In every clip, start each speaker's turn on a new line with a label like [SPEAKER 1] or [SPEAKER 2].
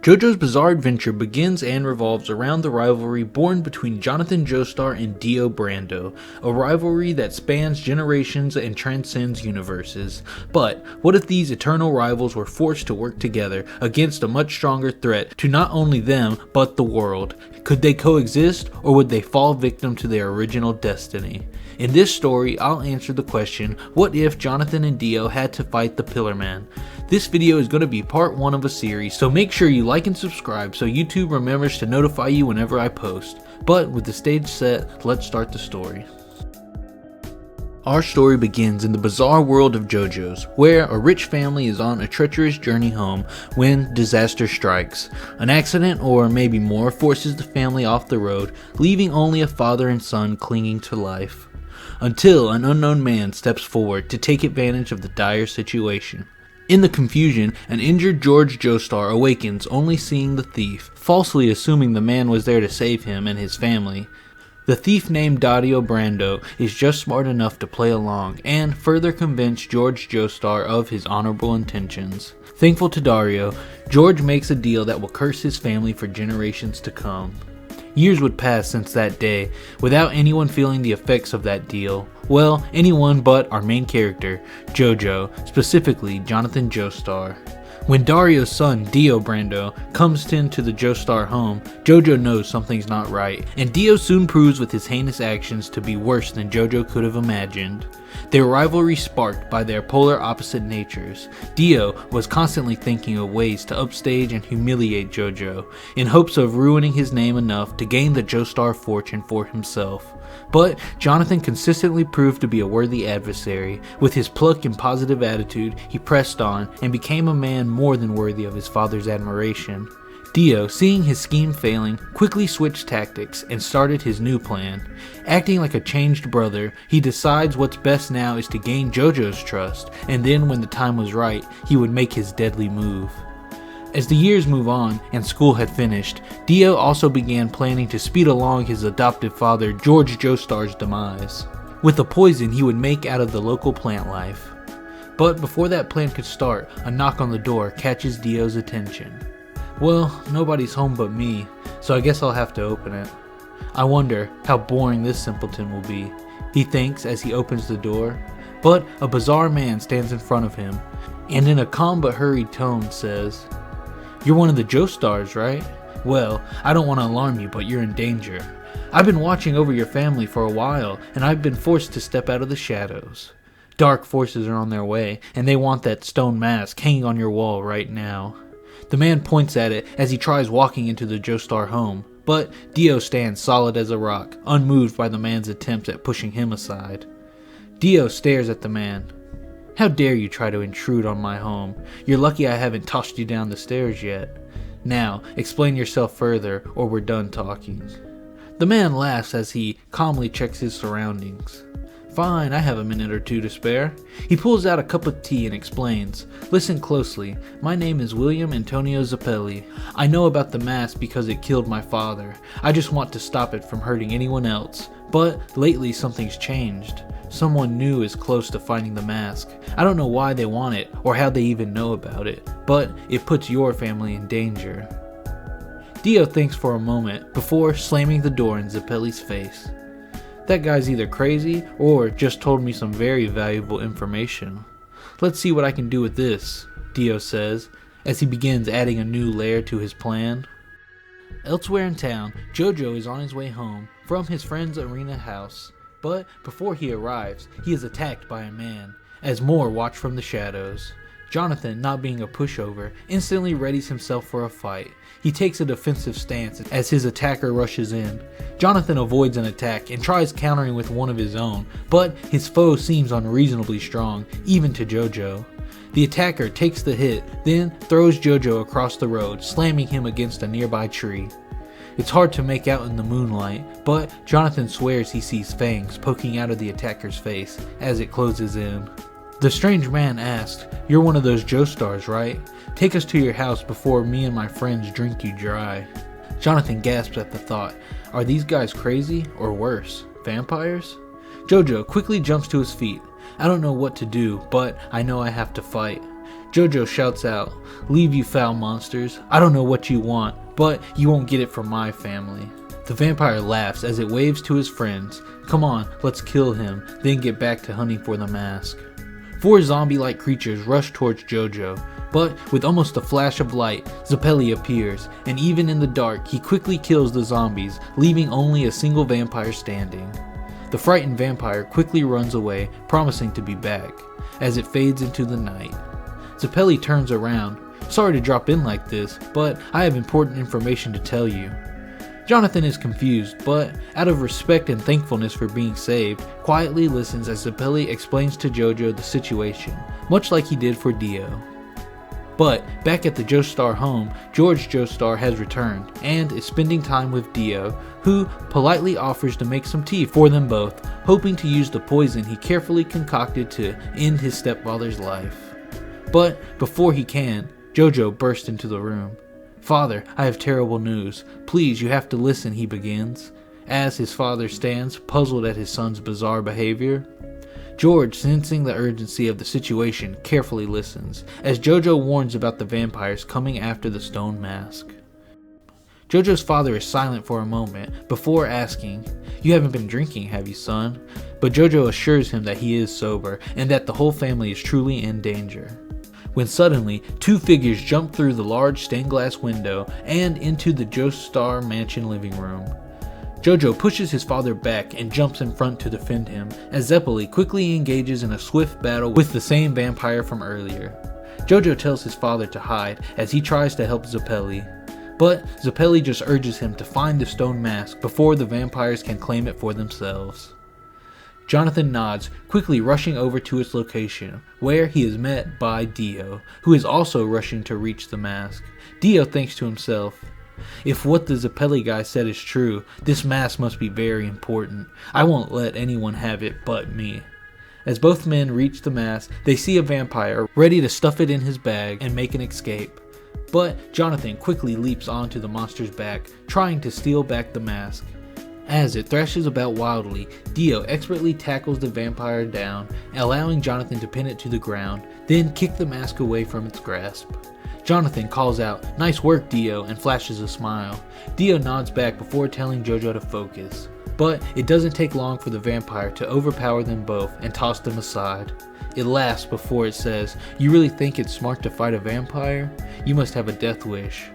[SPEAKER 1] JoJo's bizarre adventure begins and revolves around the rivalry born between Jonathan Joestar and Dio Brando, a rivalry that spans generations and transcends universes. But what if these eternal rivals were forced to work together against a much stronger threat to not only them, but the world? Could they coexist, or would they fall victim to their original destiny? In this story, I'll answer the question, what if Jonathan and Dio had to fight the Pillar Man? This video is going to be part 1 of a series, so make sure you like and subscribe so YouTube remembers to notify you whenever I post. But with the stage set, let's start the story. Our story begins in the bizarre world of JoJo's, where a rich family is on a treacherous journey home when disaster strikes. An accident, or maybe more, forces the family off the road, leaving only a father and son clinging to life. Until an unknown man steps forward to take advantage of the dire situation. In the confusion, an injured George Joestar awakens only seeing the thief, falsely assuming the man was there to save him and his family. The thief named Dario Brando is just smart enough to play along and further convince George Joestar of his honorable intentions. Thankful to Dario, George makes a deal that will curse his family for generations to come. Years would pass since that day, without anyone feeling the effects of that deal. Well, anyone but our main character, JoJo, specifically Jonathan Joestar. When Dario's son, Dio Brando, comes into the Joestar home, JoJo knows something's not right, and Dio soon proves with his heinous actions to be worse than JoJo could have imagined. Their rivalry sparked by their polar opposite natures. Dio was constantly thinking of ways to upstage and humiliate JoJo, in hopes of ruining his name enough to gain the Joestar fortune for himself. But Jonathan consistently proved to be a worthy adversary. With his pluck and positive attitude, he pressed on and became a man more than worthy of his father's admiration. Dio, seeing his scheme failing, quickly switched tactics and started his new plan. Acting like a changed brother, he decides what's best now is to gain JoJo's trust, and then when the time was right, he would make his deadly move. As the years move on and school had finished, Dio also began planning to speed along his adoptive father George Joestar's demise, with a poison he would make out of the local plant life. But before that plan could start, a knock on the door catches Dio's attention. Well, nobody's home but me, so I guess I'll have to open it. I wonder how boring this simpleton will be, he thinks as he opens the door. But a bizarre man stands in front of him, and in a calm but hurried tone says, "You're one of the Joestars, right? Well, I don't want to alarm you, but you're in danger. I've been watching over your family for a while, and I've been forced to step out of the shadows. Dark forces are on their way, and they want that stone mask hanging on your wall right now." The man points at it as he tries walking into the Joestar home, but Dio stands solid as a rock, unmoved by the man's attempts at pushing him aside. Dio stares at the man. "How dare you try to intrude on my home? You're lucky I haven't tossed you down the stairs yet. Now, explain yourself further, or we're done talking." The man laughs as he calmly checks his surroundings. "Fine, I have a minute or two to spare." He pulls out a cup of tea and explains, "Listen closely. My name is William Antonio Zappelli. I know about the mask because it killed my father. I just want to stop it from hurting anyone else. But lately something's changed. Someone new is close to finding the mask. I don't know why they want it or how they even know about it, but it puts your family in danger." Dio thinks for a moment before slamming the door in Zappelli's face. That guy's either crazy or just told me some very valuable information. "Let's see what I can do with this," Dio says, as he begins adding a new layer to his plan. Elsewhere in town, JoJo is on his way home from his friend's arena house, but before he arrives, he is attacked by a man, as more watch from the shadows. Jonathan, not being a pushover, instantly readies himself for a fight. He takes a defensive stance as his attacker rushes in. Jonathan avoids an attack and tries countering with one of his own, but his foe seems unreasonably strong, even to JoJo. The attacker takes the hit, then throws JoJo across the road, slamming him against a nearby tree. It's hard to make out in the moonlight, but Jonathan swears he sees fangs poking out of the attacker's face as it closes in. The strange man asks, "You're one of those Joestars, right? Take us to your house before me and my friends drink you dry." Jonathan gasps at the thought. Are these guys crazy, or worse, vampires? JoJo quickly jumps to his feet. "I don't know what to do, but I know I have to fight." JoJo shouts out, "Leave, you foul monsters. I don't know what you want, but you won't get it from my family." The vampire laughs as it waves to his friends. "Come on, let's kill him, then get back to hunting for the mask." 4 zombie-like creatures rush towards JoJo, but with almost a flash of light, Zeppeli appears, and even in the dark, he quickly kills the zombies, leaving only a single vampire standing. The frightened vampire quickly runs away, promising to be back, as it fades into the night. Zeppeli turns around. "Sorry to drop in like this, but I have important information to tell you." Jonathan is confused, but out of respect and thankfulness for being saved, quietly listens as Zeppeli explains to JoJo the situation, much like he did for Dio. But back at the Joestar home, George Joestar has returned and is spending time with Dio, who politely offers to make some tea for them both, hoping to use the poison he carefully concocted to end his stepfather's life. But before he can, JoJo bursts into the room. "Father, I have terrible news. Please, you have to listen," he begins, as his father stands, puzzled at his son's bizarre behavior. George, sensing the urgency of the situation, carefully listens, as JoJo warns about the vampires coming after the stone mask. JoJo's father is silent for a moment, before asking, "You haven't been drinking, have you, son?" But JoJo assures him that he is sober, and that the whole family is truly in danger. When suddenly, 2 figures jump through the large stained glass window and into the Joestar mansion living room. JoJo pushes his father back and jumps in front to defend him, as Zeppeli quickly engages in a swift battle with the same vampire from earlier. JoJo tells his father to hide as he tries to help Zeppeli, but Zeppeli just urges him to find the stone mask before the vampires can claim it for themselves. Jonathan nods, quickly rushing over to its location, where he is met by Dio, who is also rushing to reach the mask. Dio thinks to himself, "If what the Zeppeli guy said is true, this mask must be very important. I won't let anyone have it but me." As both men reach the mask, they see a vampire ready to stuff it in his bag and make an escape. But Jonathan quickly leaps onto the monster's back, trying to steal back the mask. As it thrashes about wildly, Dio expertly tackles the vampire down, allowing Jonathan to pin it to the ground, then kick the mask away from its grasp. Jonathan calls out, "Nice work, Dio," and flashes a smile. Dio nods back before telling JoJo to focus. But it doesn't take long for the vampire to overpower them both and toss them aside. It laughs before it says, "You really think it's smart to fight a vampire? You must have a death wish."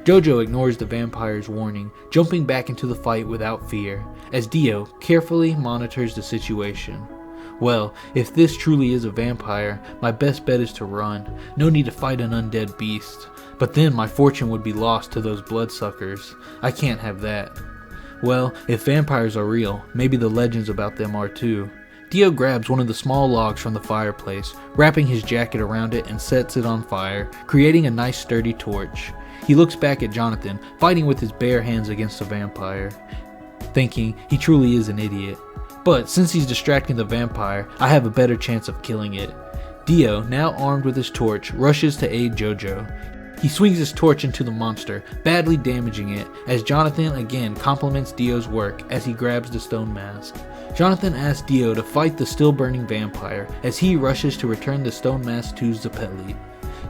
[SPEAKER 1] JoJo ignores the vampire's warning, jumping back into the fight without fear, as Dio carefully monitors the situation. "Well, if this truly is a vampire, my best bet is to run. No need to fight an undead beast. But then my fortune would be lost to those bloodsuckers. I can't have that. Well, if vampires are real, maybe the legends about them are too." Dio grabs one of the small logs from the fireplace, wrapping his jacket around it and sets it on fire, creating a nice sturdy torch. He looks back at Jonathan, fighting with his bare hands against the vampire, thinking he truly is an idiot. But since he's distracting the vampire, I have a better chance of killing it. Dio, now armed with his torch, rushes to aid JoJo. He swings his torch into the monster, badly damaging it, as Jonathan again compliments Dio's work as he grabs the stone mask. Jonathan asks Dio to fight the still burning vampire as he rushes to return the stone mask to Zeppeli.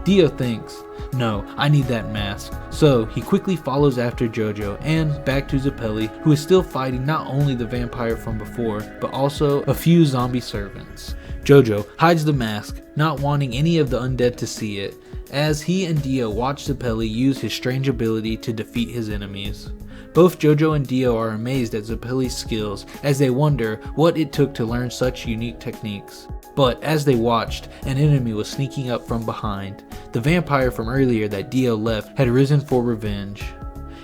[SPEAKER 1] Dio thinks, "No, I need that mask," so he quickly follows after JoJo and back to Zeppeli, who is still fighting not only the vampire from before, but also a few zombie servants. JoJo hides the mask, not wanting any of the undead to see it, as he and Dio watch Zeppeli use his strange ability to defeat his enemies. Both JoJo and Dio are amazed at Zeppeli's skills, as they wonder what it took to learn such unique techniques. But as they watched, an enemy was sneaking up from behind. The vampire from earlier that Dio left had risen for revenge.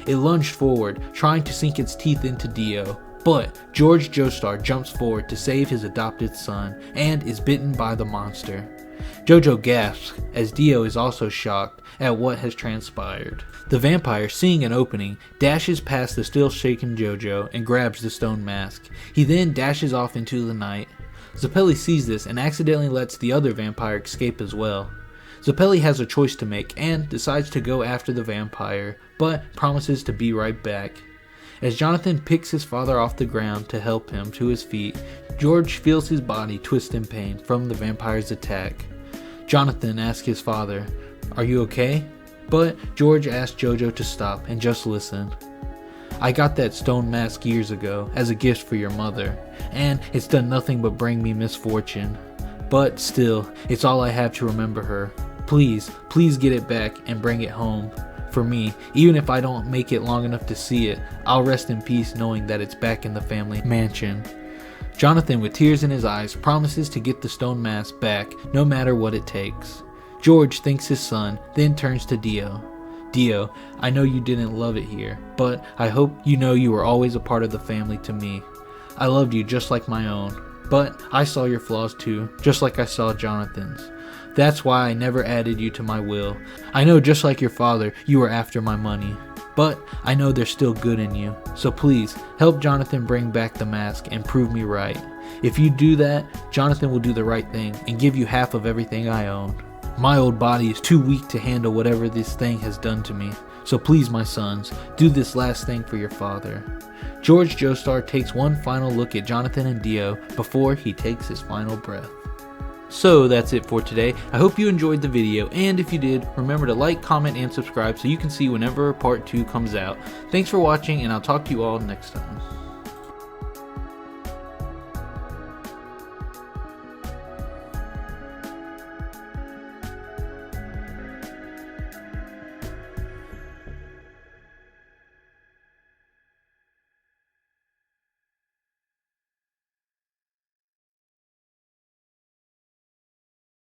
[SPEAKER 1] It lunged forward, trying to sink its teeth into Dio, but George Joestar jumps forward to save his adopted son and is bitten by the monster. JoJo gasps as Dio is also shocked at what has transpired. The vampire, seeing an opening, dashes past the still shaken JoJo and grabs the stone mask. He then dashes off into the night. Zeppeli sees this and accidentally lets the other vampire escape as well. Zeppeli has a choice to make and decides to go after the vampire, but promises to be right back. As Jonathan picks his father off the ground to help him to his feet, George feels his body twist in pain from the vampire's attack. Jonathan asks his father, "Are you okay?" But George asks JoJo to stop and just listen. "I got that stone mask years ago as a gift for your mother, and it's done nothing but bring me misfortune. But still, it's all I have to remember her. Please get it back and bring it home. For me, even if I don't make it long enough to see it, I'll rest in peace knowing that it's back in the family mansion." Jonathan, with tears in his eyes, promises to get the stone mask back no matter what it takes. George thanks his son, then turns to Dio. "Dio, I know you didn't love it here, but I hope you know you were always a part of the family to me. I loved you just like my own, but I saw your flaws too, just like I saw Jonathan's. That's why I never added you to my will. I know just like your father, you were after my money. But I know there's still good in you, so please help Jonathan bring back the mask and prove me right. If you do that, Jonathan will do the right thing and give you half of everything I own. My old body is too weak to handle whatever this thing has done to me, so please, my sons, do this last thing for your father." George Joestar takes one final look at Jonathan and Dio before he takes his final breath. So that's it for today. I hope you enjoyed the video, and if you did, remember to like, comment, and subscribe so you can see whenever part 2 comes out. Thanks for watching, and I'll talk to you all next time.